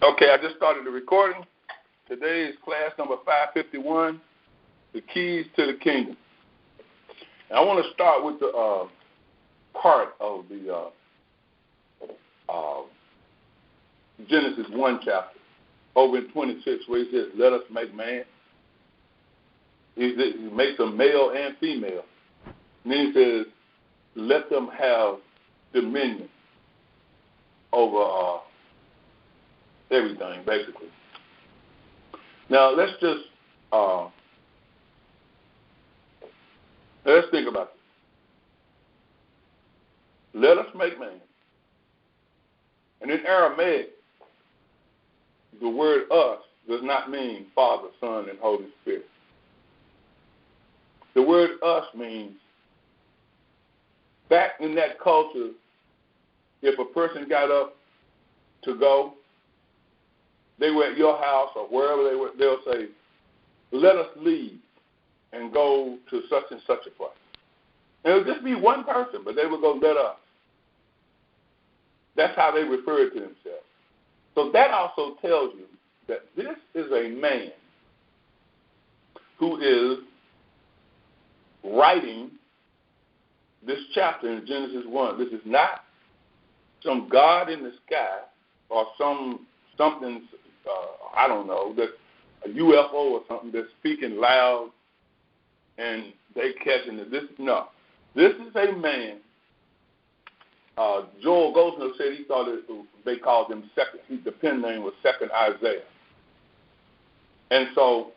Okay, I just started the recording. Today is class number 551, the keys to the kingdom. And I want to start with the part of the Genesis 1 chapter, over in 26, where he says, let us make man. He makes them male and female. And then he says, let them have dominion over everything, basically. Now, let's just let's think about this. Let us make man. And in Aramaic, the word us does not mean Father, Son, and Holy Spirit. The word us means, back in that culture, if a person got up to go, they were at your house or wherever they were, they'll say, let us leave and go to such and such a place. And it would just be one person, but they would go, let us. That's how they referred to themselves. So that also tells you that this is a man who is writing this chapter in Genesis 1. This is not some God in the sky or something, I don't know, that's a UFO or something that's speaking loud and they catching it. No. This is a man. Joel Goldsmith said he thought they called him second. The pen name was Second Isaiah. And so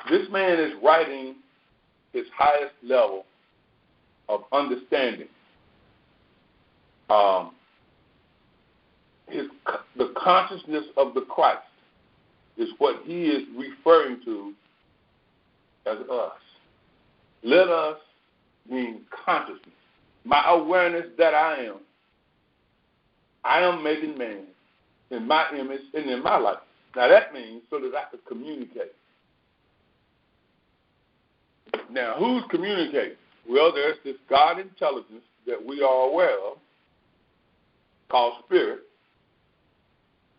this man is writing his highest level of understanding. The consciousness of the Christ is what he is referring to as us. Let us mean consciousness. My awareness that I am making man in my image and in my life. Now that means so that I can communicate. Now who's communicating? Well, there's this God intelligence that we are aware of called spirit.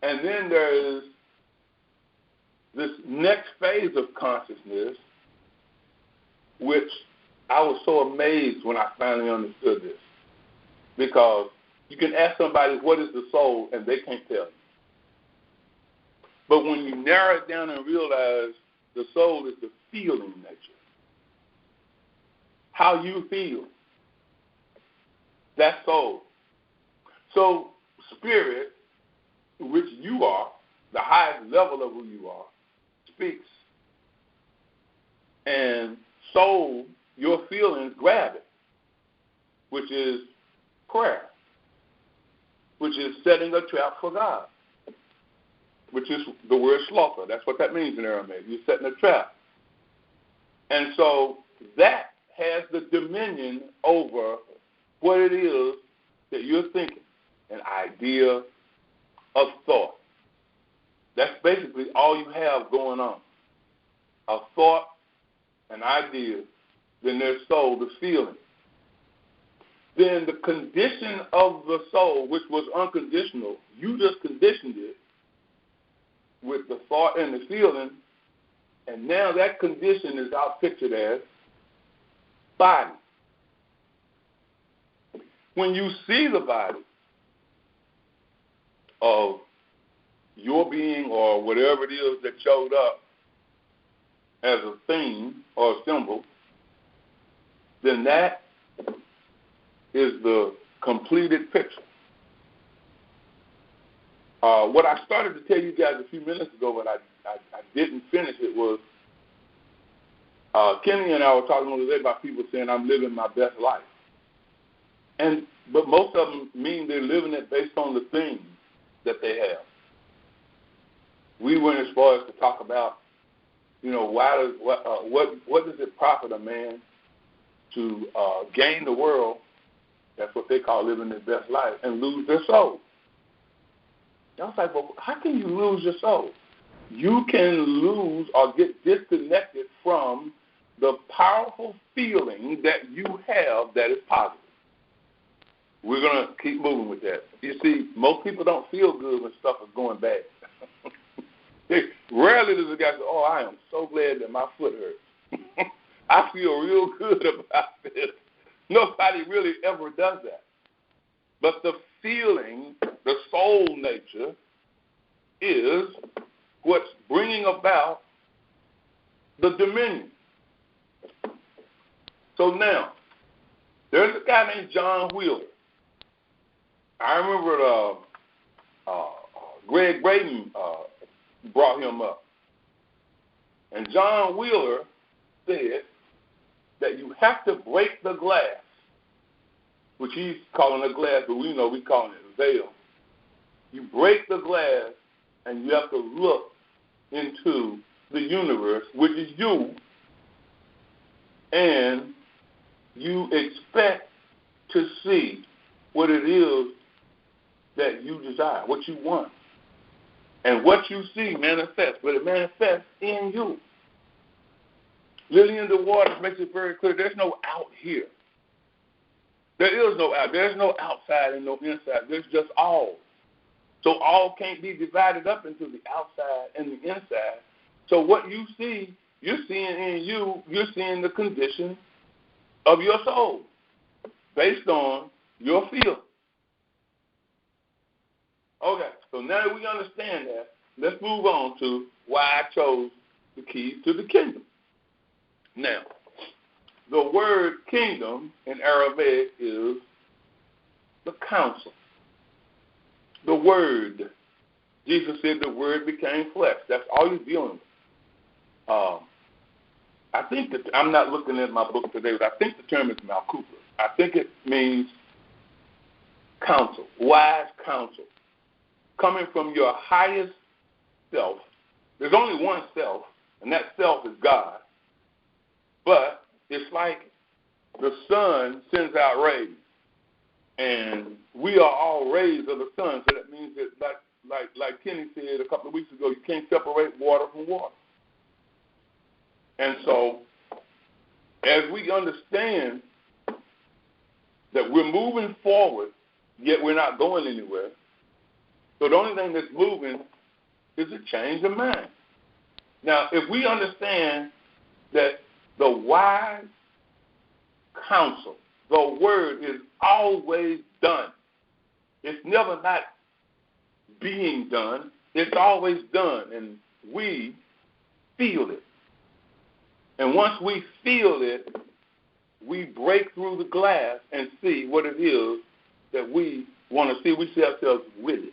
And then there is this next phase of consciousness, which I was so amazed when I finally understood this. Because you can ask somebody, what is the soul, and they can't tell you. But when you narrow it down and realize the soul is the feeling nature, how you feel, that's soul. So spirit, which you are, the highest level of who you are, speaks. And soul, your feelings grab it, which is prayer, which is setting a trap for God, which is the word slaughter. That's what that means in Aramaic. You're setting a trap. And so that has the dominion over what it is that you're thinking, an idea of thought. That's basically all you have going on. A thought, an idea, then there's soul, the feeling. Then the condition of the soul, which was unconditional, you just conditioned it with the thought and the feeling, and now that condition is out pictured as body. When you see the body of your being or whatever it is that showed up as a theme or a symbol, then that is the completed picture. What I started to tell you guys a few minutes ago, but I didn't finish it, was Kenny and I were talking the other day about people saying, I'm living my best life. But most of them mean they're living it based on the things that they have. We went as far as to talk about, what does it profit a man to gain the world, that's what they call living their best life, and lose their soul. I was like, well, how can you lose your soul? You can lose or get disconnected from the powerful feeling that you have that is positive. we're going to keep moving with that. You see, most people don't feel good when stuff is going bad. Rarely does a guy say, oh, I am so glad that my foot hurts. I feel real good about this. Nobody really ever does that. But the feeling, the soul nature, is what's bringing about the dominion. So now, there's a guy named John Wheeler. I remember Greg Braden brought him up. And John Wheeler said that you have to break the glass, which he's calling a glass, but we know we call it a veil. You break the glass, and you have to look into the universe, which is you, and you expect to see what it is that you desire, what you want. And what you see manifests, but it manifests in you. Lily in the Waters makes it very clear there's no out here. There is no out. There's no outside and no inside. There's just all. So all can't be divided up into the outside and the inside. So what you see, you're seeing in you, you're seeing the condition of your soul based on your feeling. Okay, so now that we understand that, let's move on to why I chose the keys to the kingdom. Now, the word kingdom in Arabic is the counsel. The word. Jesus said the word became flesh. That's all he's dealing with. I think that, I'm not looking at my book today, but I think the term is malkupa. I think it means counsel, wise counsel. Coming from your highest self. There's only one self, and that self is God. But it's like the sun sends out rays, and we are all rays of the sun. So that means that, like Kenny said a couple of weeks ago, you can't separate water from water. And so, as we understand that we're moving forward, yet we're not going anywhere, so the only thing that's moving is a change of mind. Now, if we understand that the wise counsel, the word is always done. It's never not being done. It's always done, and we feel it. And once we feel it, we break through the glass and see what it is that we want to see. We see ourselves with it.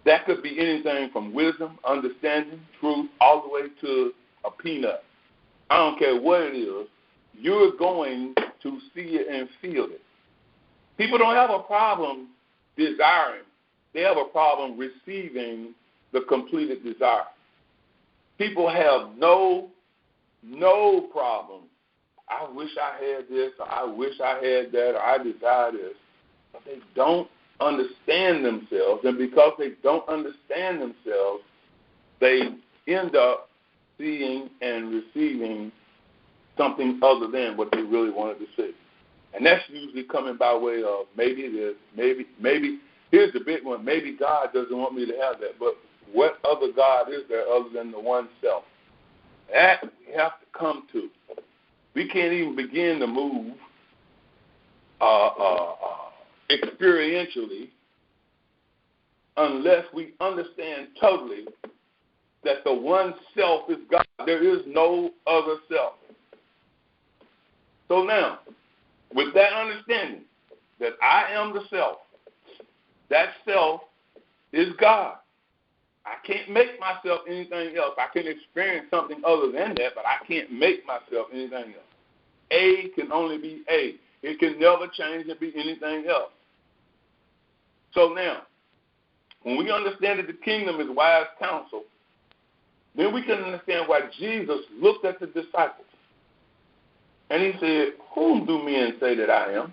That could be anything from wisdom, understanding, truth, all the way to a peanut. I don't care what it is. You're going to see it and feel it. People don't have a problem desiring. They have a problem receiving the completed desire. People have no problem. I wish I had this, or I wish I had that, or I desire this. But they don't understand themselves, and because they don't understand themselves, they end up seeing and receiving something other than what they really wanted to see. And that's usually coming by way of maybe this, maybe, here's the big one, maybe God doesn't want me to have that, but what other God is there other than the one self? That we have to come to. We can't even begin to move experientially unless we understand totally that the one self is God. There is no other self. So now, with that understanding that I am the self, that self is God. I can't make myself anything else. I can experience something other than that, but I can't make myself anything else. A can only be A. It can never change and be anything else. So now, when we understand that the kingdom is wise counsel, then we can understand why Jesus looked at the disciples. And he said, whom do men say that I am?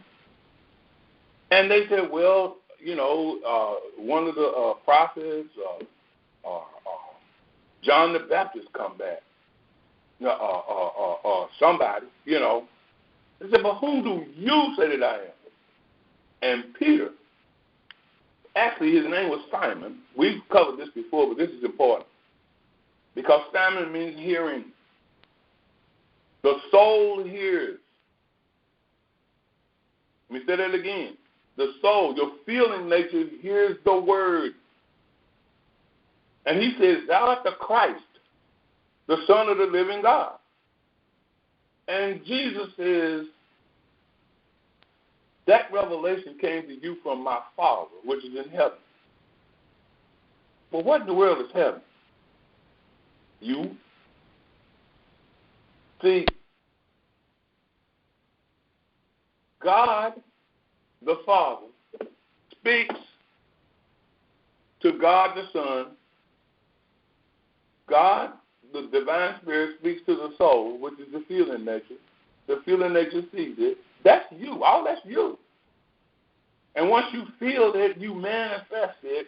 And they said, well, one of the prophets, John the Baptist come back, somebody, They said, but whom do you say that I am? And Peter, actually his name was Simon. We've covered this before, but this is important. Because Simon means hearing. The soul hears. Let me say that again. The soul, your feeling nature, hears the word. And he says, thou art the Christ, the Son of the living God. And Jesus says, that revelation came to you from my Father, which is in heaven. Well, what in the world is heaven? You. See, God, the Father, speaks to God the Son. God, the divine spirit, speaks to the soul, which is the feeling nature. The feeling nature sees it. That's you. All that's you. And once you feel it, you manifest it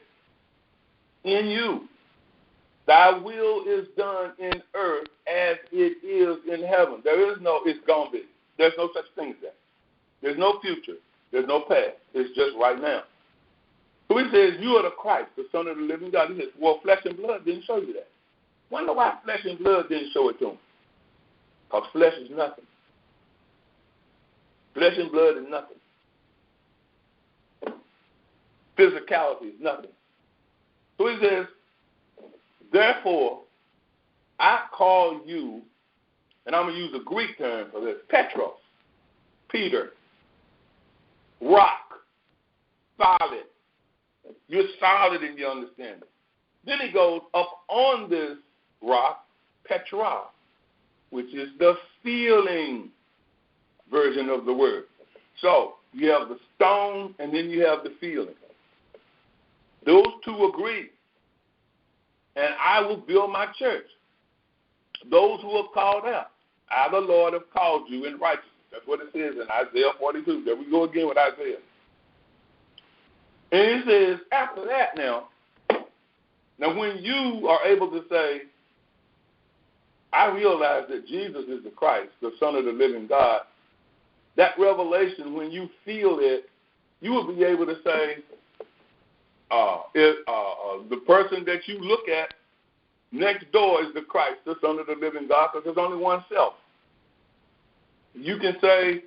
in you. Thy will is done in earth as it is in heaven. There is no, it's going to be. There's no such thing as that. There's no future. There's no past. It's just right now. So he says, you are the Christ, the Son of the living God. He says, well, flesh and blood didn't show you that. Wonder why flesh and blood didn't show it to him. Because flesh is nothing. Flesh and blood is nothing. Physicality is nothing. So he says, therefore, I call you, and I'm going to use a Greek term for this, Petros, Peter, rock, solid. You're solid in your understanding. Then he goes up on this rock, Petra, which is the feeling version of the word. So you have the stone and then you have the feeling. Those two agree. And I will build my church. Those who are called out, I, the Lord, have called you in righteousness. That's what it says in Isaiah 42. There we go again with Isaiah. And it says, after that now when you are able to say, I realize that Jesus is the Christ, the Son of the living God, that revelation, when you feel it, you will be able to say, the person that you look at next door is the Christ, the Son of the living God, because there's only one self. You can say,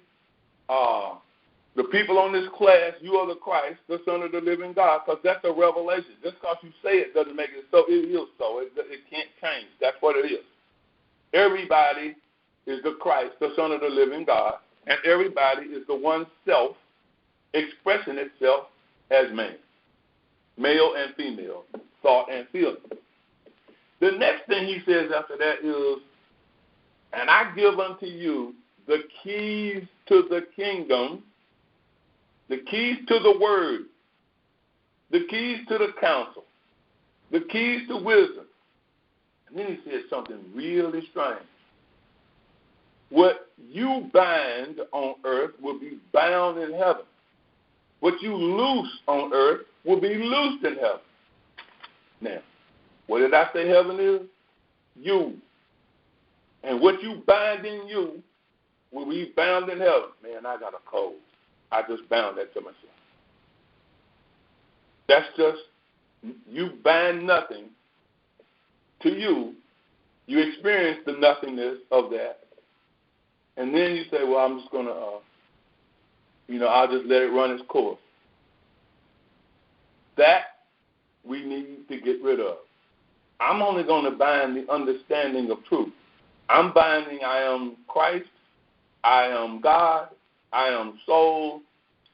the people on this class, you are the Christ, the Son of the living God, because that's a revelation. Just because you say it doesn't make it so. It is so. It can't change. That's what it is. Everybody is the Christ, the Son of the living God, and everybody is the one self expressing itself as man, male and female, thought and feeling. The next thing he says after that is, and I give unto you the keys to the kingdom, the keys to the word, the keys to the counsel, the keys to wisdom. And then he said something really strange. What you bind on earth will be bound in heaven. What you loose on earth will be loosed in heaven. Now, what did I say heaven is? You. And what you bind in you will be bound in heaven. Man, I got a cold. I just bound that to myself. That's just, you bind nothing to you. You experience the nothingness of that. And then you say, well, I'm just going to, I'll just let it run its course. That we need to get rid of. I'm only going to bind the understanding of truth. I'm binding I am Christ, I am God, I am soul,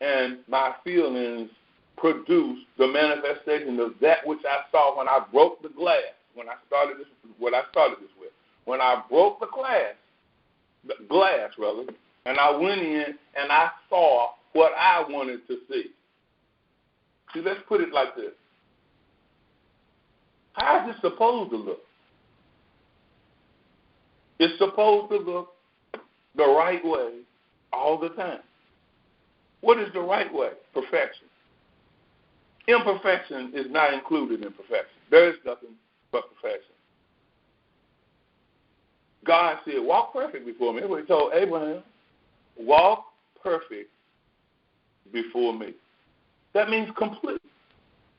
and my feelings produce the manifestation of that which I saw when I broke the glass, when I started this with. When I broke the glass, and I went in and I saw what I wanted to see. See, let's put it like this. How is it supposed to look? It's supposed to look the right way all the time. What is the right way? Perfection. Imperfection is not included in perfection. There is nothing but perfection. God said, walk perfect before me. That's what he told Abraham. Walk perfect before me. That means complete.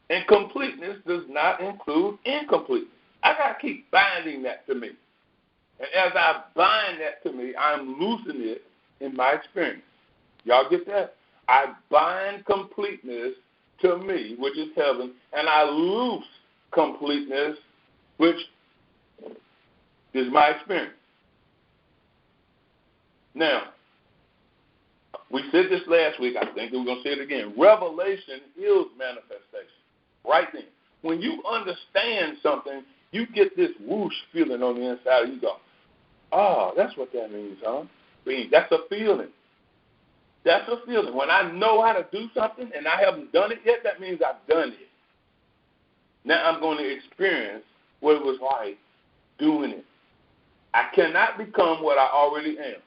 And completeness does not include incompleteness. I got to keep binding that to me. And as I bind that to me, I'm loosening it in my experience. Y'all get that? I bind completeness to me, which is heaven, and I loose completeness, which is my experience. Now, we said this last week, I think, and we're going to say it again. Revelation is manifestation. Right then. When you understand something, you get this whoosh feeling on the inside. You go, oh, that's what that means, huh? That's a feeling. That's a feeling. When I know how to do something and I haven't done it yet, that means I've done it. Now I'm going to experience what it was like doing it. I cannot become what I already am.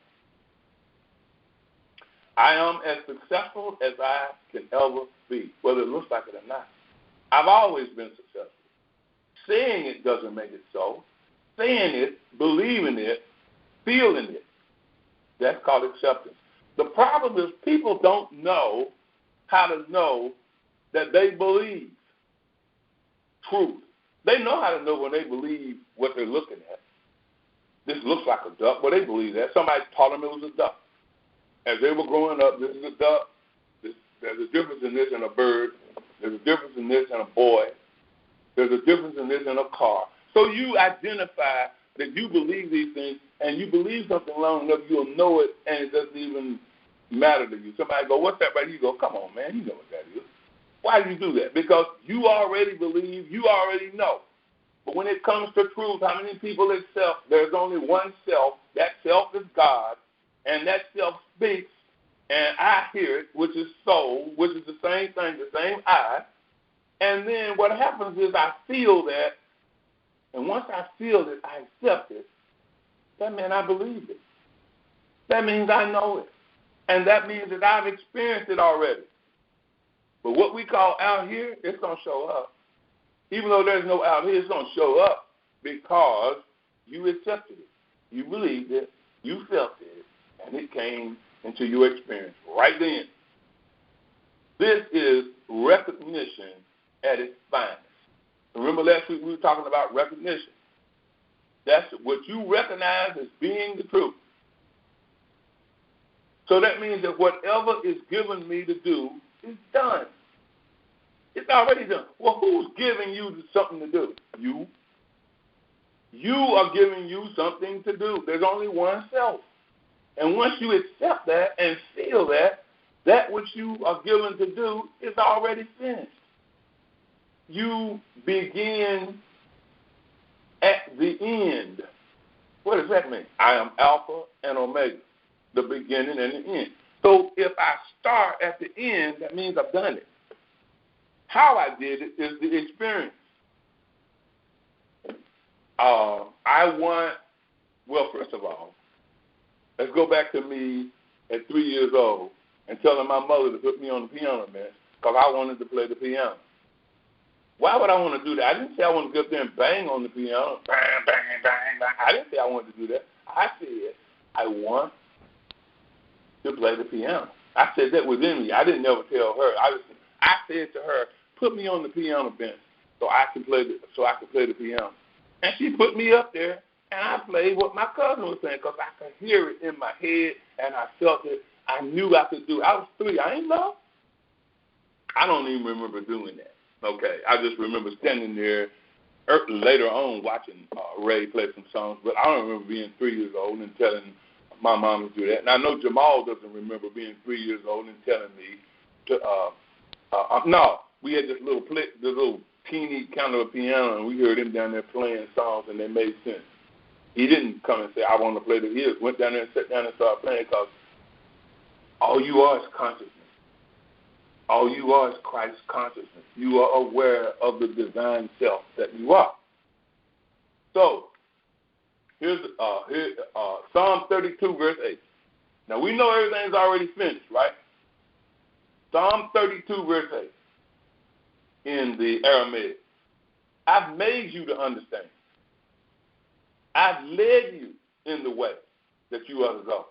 I am as successful as I can ever be, whether it looks like it or not. I've always been successful. Saying it doesn't make it so. Saying it, believing it, feeling it, that's called acceptance. The problem is people don't know how to know that they believe truth. They know how to know when they believe what they're looking at. This looks like a duck. Well, they believe that. Somebody taught them it was a duck. As they were growing up, this is a duck. There's a difference in this and a bird. There's a difference in this and a boy. There's a difference in this and a car. So you identify that you believe these things, and you believe something long enough, you'll know it, and it doesn't even matter to you. Somebody go, what's that, right? You go, come on, man, you know what that is. Why do you do that? Because you already believe, you already know. But when it comes to truth, how many people accept there's only one self? That self is God, and that self speaks, and I hear it, which is soul, which is the same thing, the same I. And then what happens is I feel that, and once I feel it, I accept it. That means I believe it. That means I know it. And that means that I've experienced it already. But what we call out here, it's going to show up. Even though there's no out here, it's going to show up because you accepted it. You believed it. You felt it. And it came into your experience right then. This is recognition at its finest. Remember last week we were talking about recognition. That's what you recognize as being the truth. So that means that whatever is given me to do is done. It's already done. Well, who's giving you something to do? You. You are giving you something to do. There's only one self. And once you accept that and feel that, that which you are given to do is already finished. You begin at the end. What does that mean? I am Alpha and Omega, the beginning and the end. So if I start at the end, that means I've done it. How I did it is the experience. First of all, let's go back to me at 3 years old and telling my mother to put me on the piano bench because I wanted to play the piano. Why would I want to do that? I didn't say I wanted to get up there and bang on the piano. Bang, bang, bang, bang. I didn't say I wanted to do that. I said I want to play the piano. I said that within me. I didn't never tell her. I said to her, put me on the piano bench so I could play the piano. And she put me up there, and I played what my cousin was saying because I could hear it in my head, and I felt it. I knew I could do it. I was 3. I ain't know. I don't even remember doing that. Okay, I just remember standing there later on watching Ray play some songs, but I don't remember being 3 years old and telling my mom to do that. And I know Jamal doesn't remember being 3 years old and telling me to. No, we had this little teeny kind of a piano, and we heard him down there playing songs, and they made sense. He didn't come and say, I want to play the hits. Went down there and sat down and started playing because all you are is consciousness. All you are is Christ's consciousness. You are aware of the divine self that you are. So, here's Psalm 32, verse 8. Now, we know everything's already finished, right? Psalm 32, verse 8 in the Aramaic. I've made you to understand. I've led you in the way that you ought to go.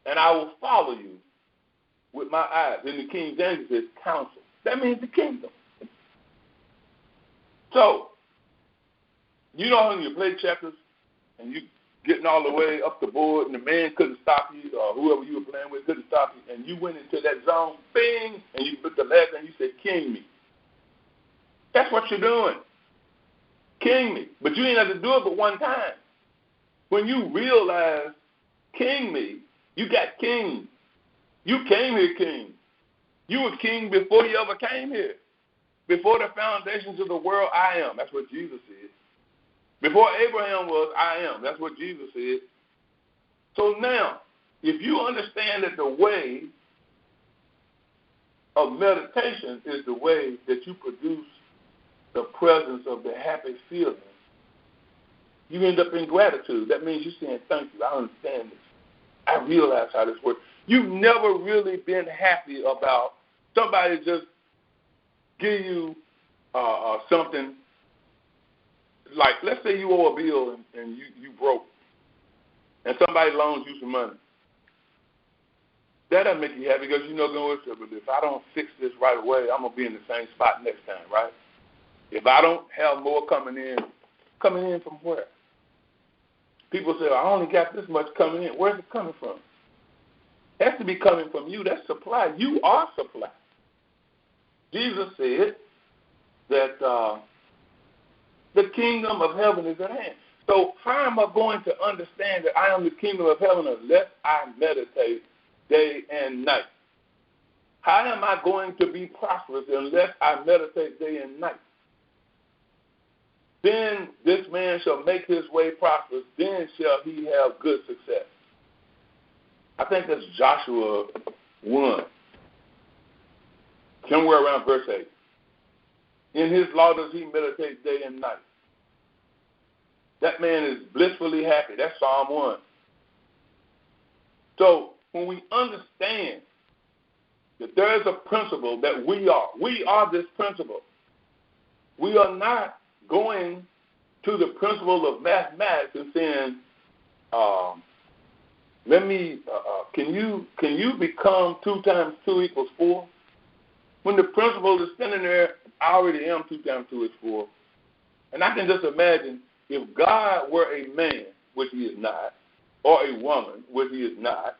And I will follow you with my eyes. In the King James, it says counsel. That means the kingdom. So, you know when you play checkers and you getting all the way up the board and the man couldn't stop you or whoever you were playing with couldn't stop you and you went into that zone, bing, and you put the leg and you said, king me. That's what you're doing. King me. But you ain't have to do it but one time. When you realize king me, you got king. You came here king. You were king before you ever came here. Before the foundations of the world, I am. That's what Jesus said. Before Abraham was, I am. That's what Jesus said. So now, if you understand that the way of meditation is the way that you produce the presence of the happy feeling, you end up in gratitude. That means you're saying, thank you, I understand this. I realize how this works. You've never really been happy about somebody just give you something. Like, let's say you owe a bill and you broke, and somebody loans you some money. That doesn't make you happy because you know going to but if I don't fix this right away, I'm going to be in the same spot next time, right? If I don't have more coming in from where? People say, I only got this much coming in. Where's it coming from? It has to be coming from you. That's supply. You are supply. Jesus said that the kingdom of heaven is at hand. So how am I going to understand that I am the kingdom of heaven unless I meditate day and night? How am I going to be prosperous unless I meditate day and night? Then this man shall make his way prosperous, then shall he have good success. I think that's Joshua 1, somewhere around verse 8. In his law does he meditate day and night. That man is blissfully happy. That's Psalm 1. So when we understand that there is a principle that we are this principle. We are not going to the principle of mathematics and saying, can you become 2 times 2 equals 4? When the principle is standing there, I already am 2 times 2 is 4. And I can just imagine if God were a man, which he is not, or a woman, which he is not,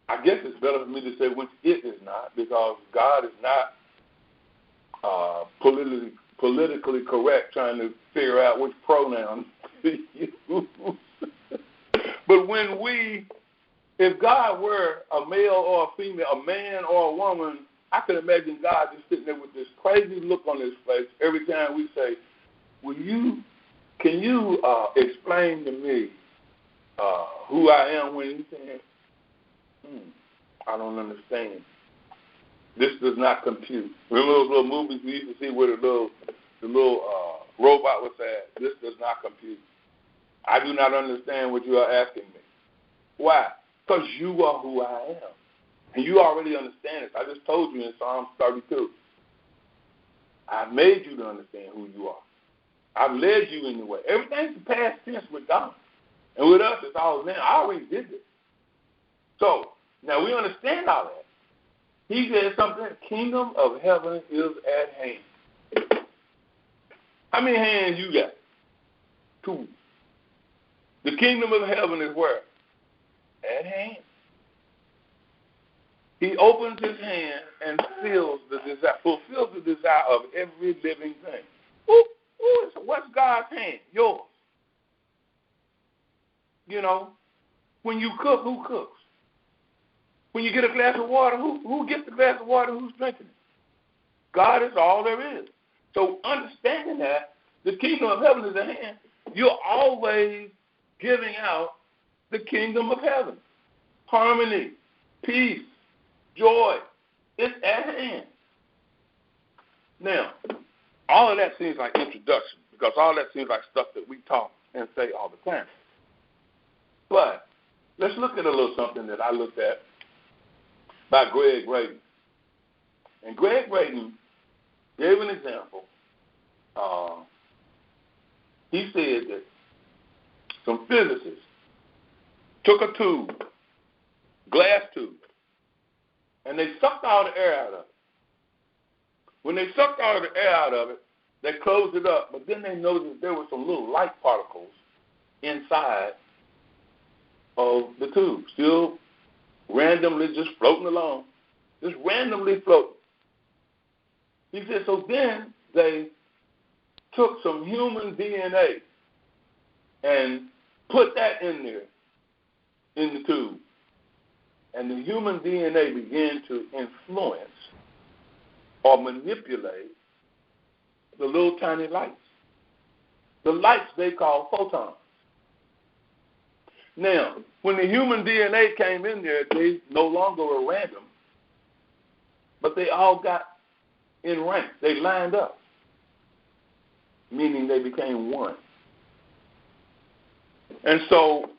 I guess it's better for me to say which it is not, because God is not politically correct trying to figure out which pronoun to use. But if God were a male or a female, a man or a woman, I could imagine God just sitting there with this crazy look on his face every time we say, can you explain to me who I am, when he's saying, I don't understand. This does not compute. Remember those little movies we used to see where the little robot would say, this does not compute. I do not understand what you are asking me. Why? Because you are who I am. And you already understand it. I just told you in Psalm 32. I've made you to understand who you are. I've led you in the way. Everything's the past tense with God. And with us, it's all now. I already did this. So, now we understand all that. He said something, the kingdom of heaven is at hand. How many hands you got? 2. The kingdom of heaven is where? At hand. He opens his hand and fulfills the desire of every living thing. What's God's hand? Yours. You know, when you cook, who cooks? When you get a glass of water, who gets the glass of water, who's drinking it? God is all there is. So understanding that, the kingdom of heaven is at hand, you're always giving out the kingdom of heaven. Harmony, peace, joy, it's at hand. Now, all of that seems like introduction, because all that seems like stuff that we talk and say all the time. But let's look at a little something that I looked at by Greg Braden. And Greg Braden gave an example. He said that some physicists took a tube glass tube, and they sucked all the air out of it. When they sucked all the air out of it, they closed it up, but then they noticed there were some little light particles inside of the tube, still randomly just floating along, just randomly floating. He said, so then they took some human DNA and put that in there, in the tube. And the human DNA began to influence or manipulate the little tiny lights. The lights they call photons. Now, when the human DNA came in there, they no longer were random, but they all got in rank. They lined up, meaning they became one. And so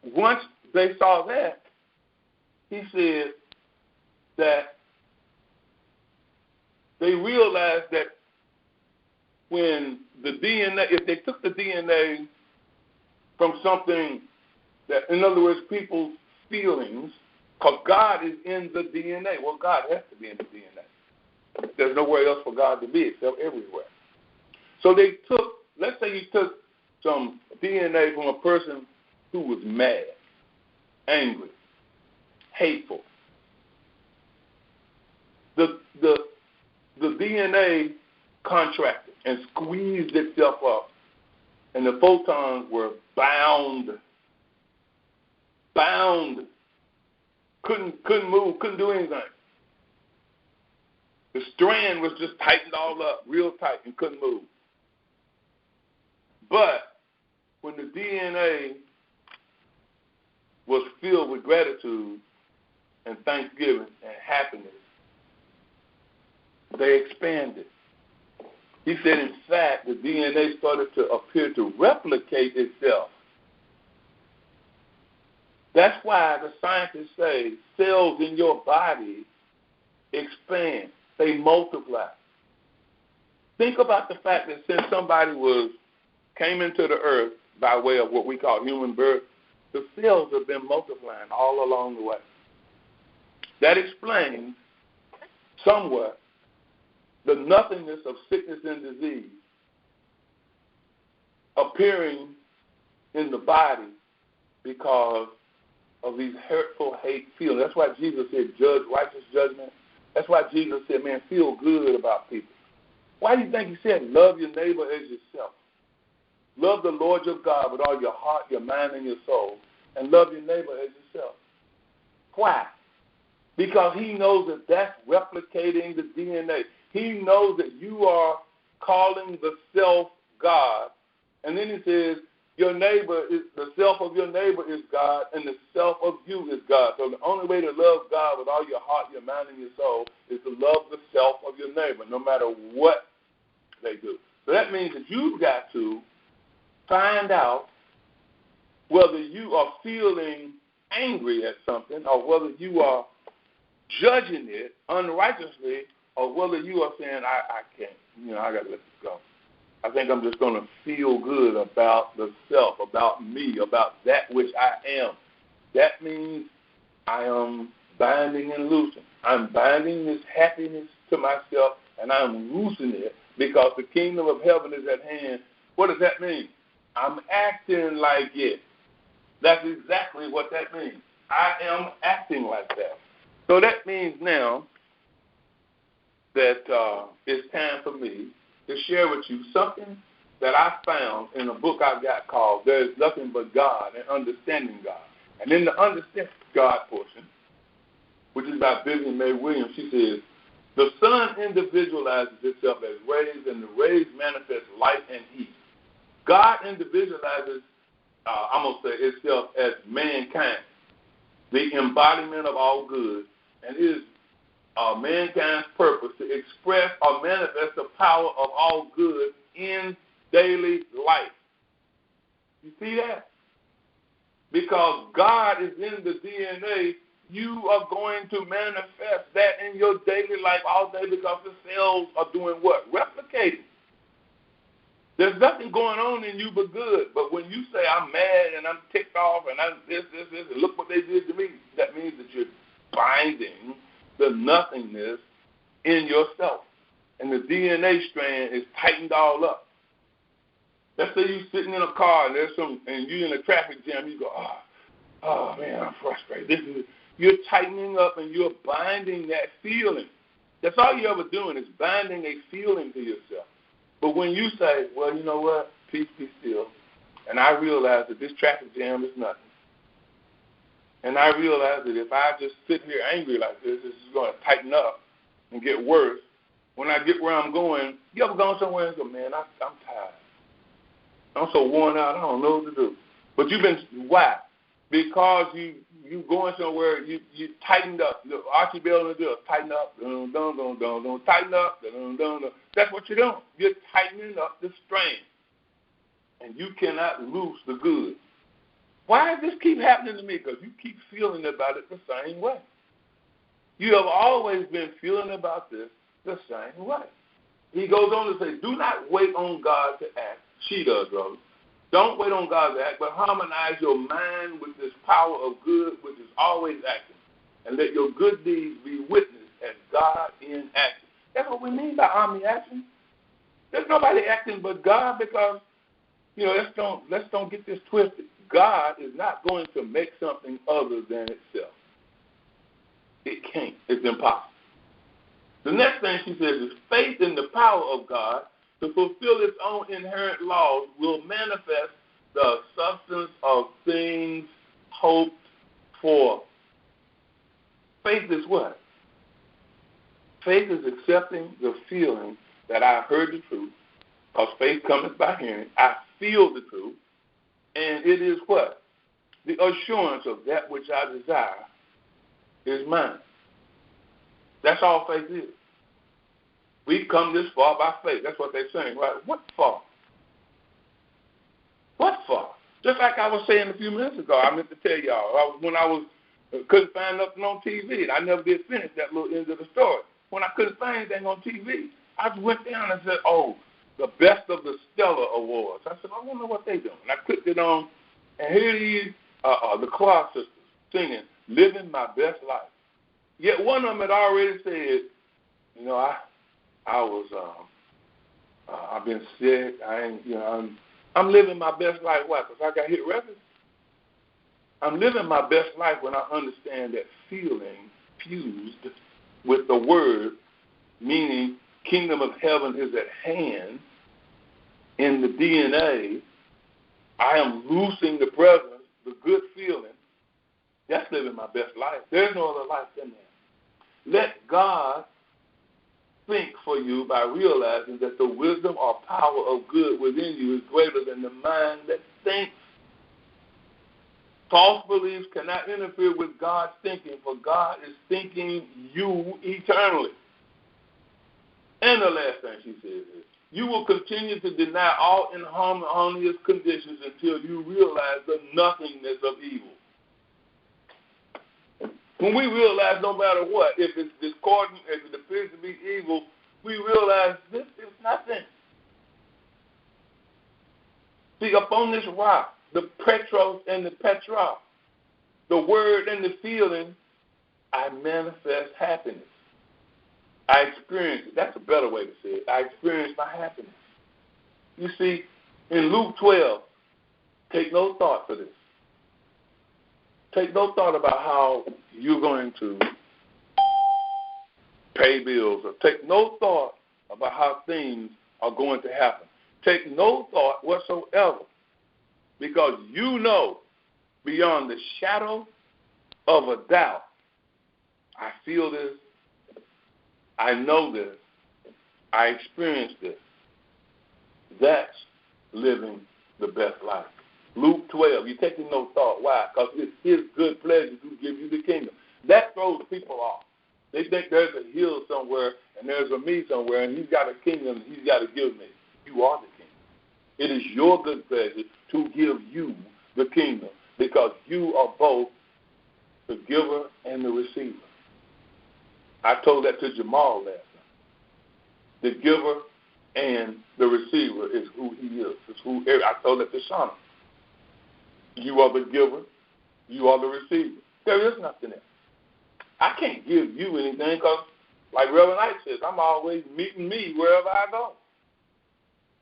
once they saw that, he said that they realized that when the DNA, if they took the DNA from something that, in other words, people's feelings, because God is in the DNA. Well, God has to be in the DNA. There's nowhere else for God to be except everywhere. So they took, let's say you took some DNA from a person who was mad, angry, hateful. The DNA contracted and squeezed itself up, and the photons were bound, couldn't move, couldn't do anything. The strand was just tightened all up, real tight, and couldn't move. But when the DNA was filled with gratitude and thanksgiving and happiness, they expanded. He said, in fact, the DNA started to appear to replicate itself. That's why the scientists say cells in your body expand. They multiply. Think about the fact that since somebody came into the earth by way of what we call human birth, the cells have been multiplying all along the way. That explains somewhat the nothingness of sickness and disease appearing in the body because of these hurtful hate feelings. That's why Jesus said, judge righteous judgment. That's why Jesus said, man, feel good about people. Why do you think he said, love your neighbor as yourself? Love the Lord your God with all your heart, your mind, and your soul, and love your neighbor as yourself. Why? Because he knows that that's replicating the DNA. He knows that you are calling the self God. And then he says, your neighbor, the self of your neighbor is God, and the self of you is God. So the only way to love God with all your heart, your mind, and your soul is to love the self of your neighbor, no matter what they do. So that means that you've got to find out whether you are feeling angry at something or whether you are judging it unrighteously or whether you are saying, I can't, I got to let this go. I think I'm just going to feel good about the self, about me, about that which I am. That means I am binding and loosing. I'm binding this happiness to myself, and I'm loosing it because the kingdom of heaven is at hand. What does that mean? I'm acting like it. That's exactly what that means. I am acting like that. So that means now that it's time for me to share with you something that I found in a book I've got called There Is Nothing But God and Understanding God. And in the Understanding God portion, which is by Vivian May Williams, she says, the sun individualizes itself as rays, and the rays manifest light and heat. God individualizes, I'm going to say, itself as mankind, the embodiment of all good, and it is mankind's purpose to express or manifest the power of all good in daily life. You see that? Because God is in the DNA, you are going to manifest that in your daily life all day because the cells are doing what? Replicating. There's nothing going on in you but good. But when you say, I'm mad and I'm ticked off and I'm this, and look what they did to me, that means that you're binding the nothingness in yourself. And the DNA strand is tightened all up. Let's say you're sitting in a car and you're in a traffic jam, you go, oh man, I'm frustrated. You're tightening up and you're binding that feeling. That's all you're ever doing is binding a feeling to yourself. But when you say, well, you know what, peace be still, and I realize that this traffic jam is nothing, and I realize that if I just sit here angry like this is going to tighten up and get worse. When I get where I'm going, you ever gone somewhere and go, man, I'm tired. I'm so worn out, I don't know what to do. But why? Because you going somewhere, you tightened up. The Archie Bell in the deal, tighten up, tighten up, That's what you're doing. You're tightening up the strain. And you cannot loose the good. Why does this keep happening to me? Because you keep feeling about it the same way. You have always been feeling about this the same way. He goes on to say, do not wait on God to act. She does, brother. Don't wait on God to act, but harmonize your mind with this power of good, which is always acting. And let your good deeds be witnessed as God in action. That's what we mean by omni action. There's nobody acting but God because, let's don't get this twisted. God is not going to make something other than itself. It can't. It's impossible. The next thing she says is faith in the power of God to fulfill its own inherent laws will manifest the substance of things hoped for. Faith is what? Faith is accepting the feeling that I heard the truth, because faith cometh by hearing. I feel the truth, and it is what? The assurance of that which I desire is mine. That's all faith is. We've come this far by faith. That's what they're saying, right? What for? What for? Just like I was saying a few minutes ago, I meant to tell y'all, when I couldn't find nothing on TV, and I never did finish that little end of the story. When I couldn't find anything on TV, I just went down and said, the best of the Stellar Awards. I said, I wonder what they're doing. And I clicked it on, and here these the Clark sisters singing, Living My Best Life. Yet one of them had already said, I've been sick. I'm living my best life. Why? Because I got hit records. I'm living my best life when I understand that feeling fused with the word, meaning kingdom of heaven is at hand in the DNA. I am loosing the presence, the good feeling. That's living my best life. There's no other life than that. Let God think for you by realizing that the wisdom or power of good within you is greater than the mind that thinks. False beliefs cannot interfere with God's thinking, for God is thinking you eternally. And the last thing she says is, you will continue to deny all inharmonious conditions until you realize the nothingness of evil. When we realize no matter what, if it's discordant, if it appears to be evil, we realize this is nothing. See, upon this rock, the Petros and the Petra, the word and the feeling, I manifest happiness. I experience it. That's a better way to say it. I experience my happiness. You see, in Luke 12, take no thought for this. Take no thought about how you're going to pay bills, or take no thought about how things are going to happen. Take no thought whatsoever, because you know beyond the shadow of a doubt, I feel this, I know this, I experience this. That's living the best life. Luke 12, you're taking no thought. Why? Because it's his good pleasure to give you the kingdom. That throws people off. They think there's a hill somewhere and there's a me somewhere and he's got a kingdom and he's got to give me. You are the kingdom. It is your good pleasure to give you the kingdom because you are both the giver and the receiver. I told that to Jamal last night. The giver and the receiver is who he is. It's who I told it to Shauna. You are the giver. You are the receiver. There is nothing else. I can't give you anything because, like Reverend Knight says, I'm always meeting me wherever I go.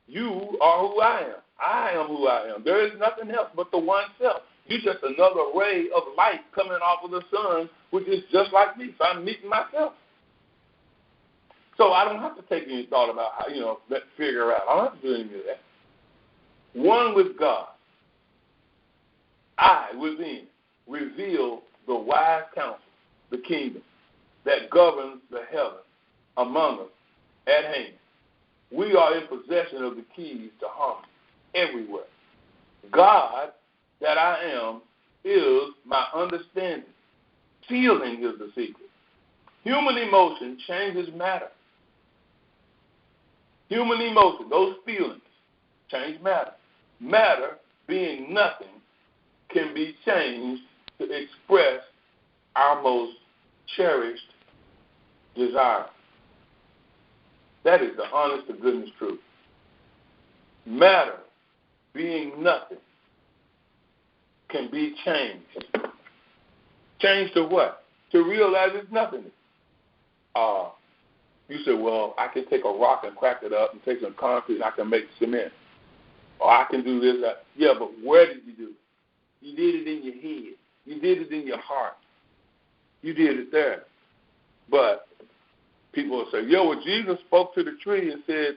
You are who I am. I am who I am. There is nothing else but the one self. You're just another ray of light coming off of the sun, which is just like me. So I'm meeting myself. So I don't have to take any thought about how, figure out. I don't have to do any of that. One with God. I, within, reveal the wise counsel, the kingdom, that governs the heavens among us at hand. We are in possession of the keys to harmony everywhere. God, that I am, is my understanding. Feeling is the secret. Human emotion changes matter. Human emotion, those feelings, change matter. Matter, being nothing, can be changed to express our most cherished desire. That is the honest to goodness truth. Matter, being nothing, can be changed. Changed to what? To realize it's nothingness. You say, well, I can take a rock and crack it up and take some concrete and I can make cement. Or I can do this. Yeah, but where did you do it? You did it in your head. You did it in your heart. You did it there. But people will say, well, Jesus spoke to the tree and said,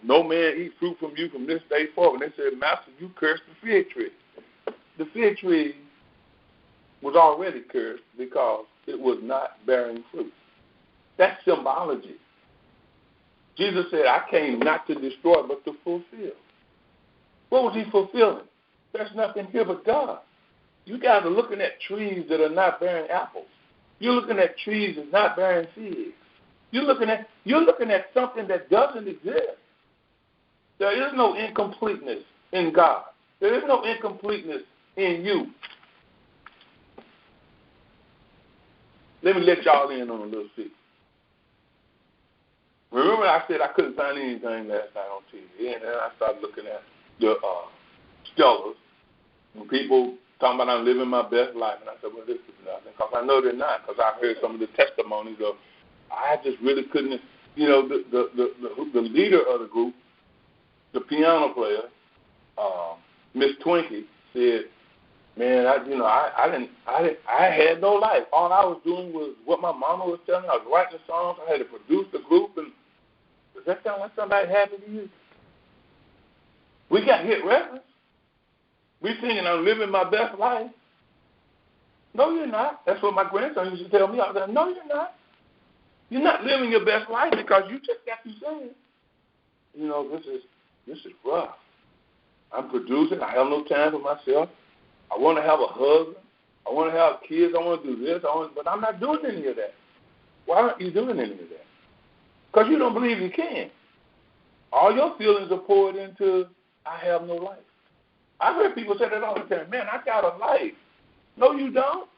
no man eat fruit from you from this day forward. And they said, Master, you cursed the fig tree. The fig tree was already cursed because it was not bearing fruit. That's symbology. Jesus said, I came not to destroy, but to fulfill. What was he fulfilling? There's nothing here but God. You guys are looking at trees that are not bearing apples. You're looking at trees that's not bearing figs. You're looking at something that doesn't exist. There is no incompleteness in God. There is no incompleteness in you. Let me let y'all in on a little secret. Remember I said I couldn't find anything last night on TV, and then I started looking at the stellars, and people talking about I'm living my best life, and I said, well, this is nothing, because I know they're not, because I've heard some of the testimonies of I just really couldn't, the leader of the group, the piano player, Miss Twinkie, said, man, I had no life. All I was doing was what my mama was telling me. I was writing songs. I had to produce the group. And does that sound like somebody happy to you? We got hit records. We singing, I'm living my best life. No, you're not. That's what my grandson used to tell me. I was like, no, you're not. You're not living your best life because you just got to saying, this is rough. I'm producing. I have no time for myself. I want to have a husband. I want to have kids. I want to do this. But I'm not doing any of that. Why aren't you doing any of that? Because you don't believe you can. All your feelings are poured into, I have no life. I've heard people say that all the time. Man, I got a life. No, you don't.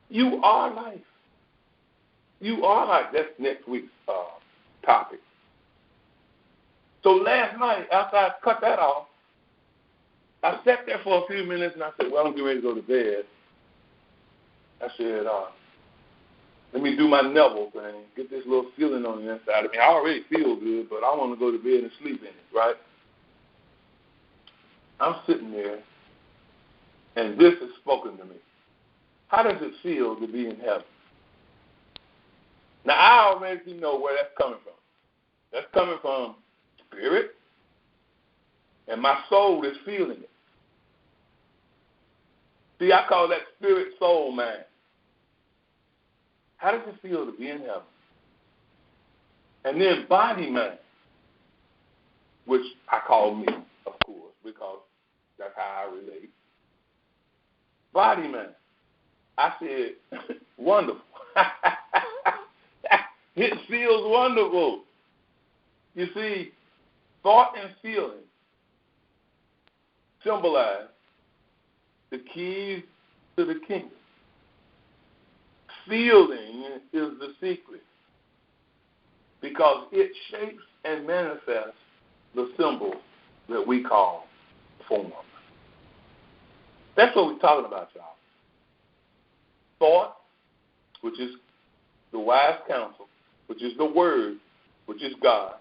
You are life. You are life. That's next week's topic. So last night, after I cut that off, I sat there for a few minutes and I said, well, I'm getting ready to go to bed. I said, let me do my Neville thing, get this little feeling on the inside of me. I already feel good, but I want to go to bed and sleep in it, right? I'm sitting there, and this has spoken to me. How does it feel to be in heaven? Now, I already know where that's coming from. That's coming from spirit, and my soul is feeling it. See, I call that spirit, soul, mind. How does it feel to be in heaven? And then body, mind, which I call me, of course, because that's how I relate. Body, mind. I said, wonderful. It feels wonderful. You see, thought and feeling symbolize the keys to the kingdom. Feeling is the secret. because it shapes and manifests the symbol that we call form. That's what we're talking about, y'all. Thought, which is the wise counsel, which is the word, which is God.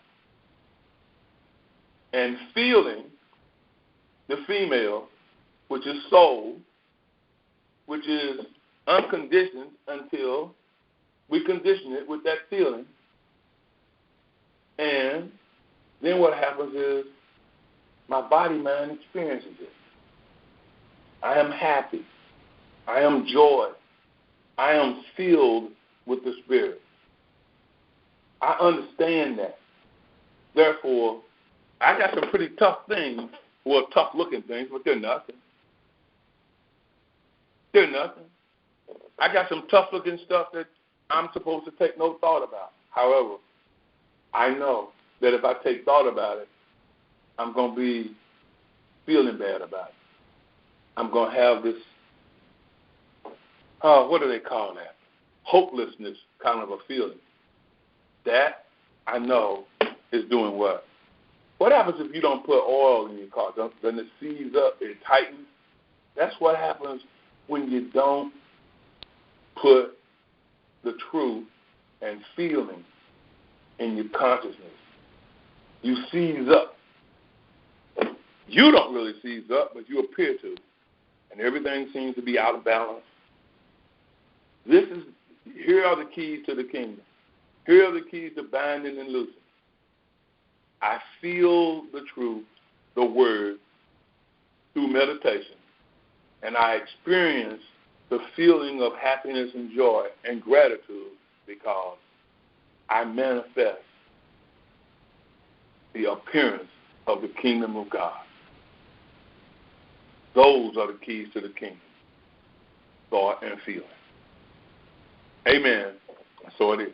And feeling, the female, which is soul, which is unconditioned until we condition it with that feeling. And then what happens is my body, mind experiences it. I am happy. I am joy. I am filled with the Spirit. I understand that. Therefore, I got some pretty tough things, well, tough-looking things, but they're nothing. They're nothing. I got some tough-looking stuff that I'm supposed to take no thought about. However, I know that if I take thought about it, I'm going to be feeling bad about it. I'm going to have this, what do they call that? Hopelessness kind of a feeling. That, I know, is doing what? What happens if you don't put oil in your car? Doesn't it seize up? It tightens? That's what happens when you don't put the truth and feeling in your consciousness. You seize up. You don't really seize up, but you appear to. And everything seems to be out of balance. Here are the keys to the kingdom. Here are the keys to binding and loosing. I feel the truth, the word, through meditation. And I experience the feeling of happiness and joy and gratitude because I manifest the appearance of the kingdom of God. Those are the keys to the kingdom, thought and feeling. Amen. So it is.